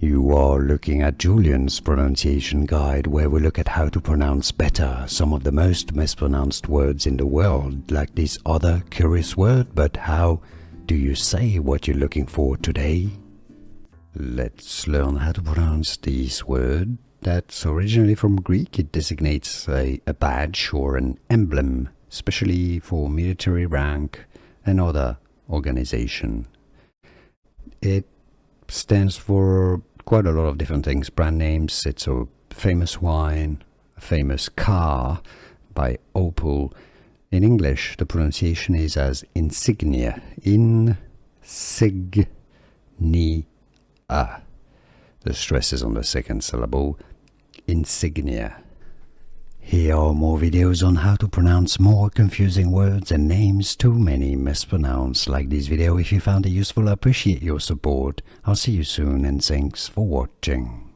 You are looking at Julian's pronunciation guide, where we look at how to pronounce better some of the most mispronounced words in the world, like this other curious word. But how do you say what you're looking for today? Let's learn how to pronounce this word. That's originally from Greek. It designates a badge or an emblem, especially for military rank and other organization. It stands for quite a lot of different things, brand names. It's a famous wine, a famous car by Opel. In English, the pronunciation is as insignia, insignia. The stress is on the second syllable, insignia. Here are more videos on how to pronounce more confusing words and names too many mispronounced. Like this video if you found it useful. I appreciate your support. I'll see you soon and thanks for watching.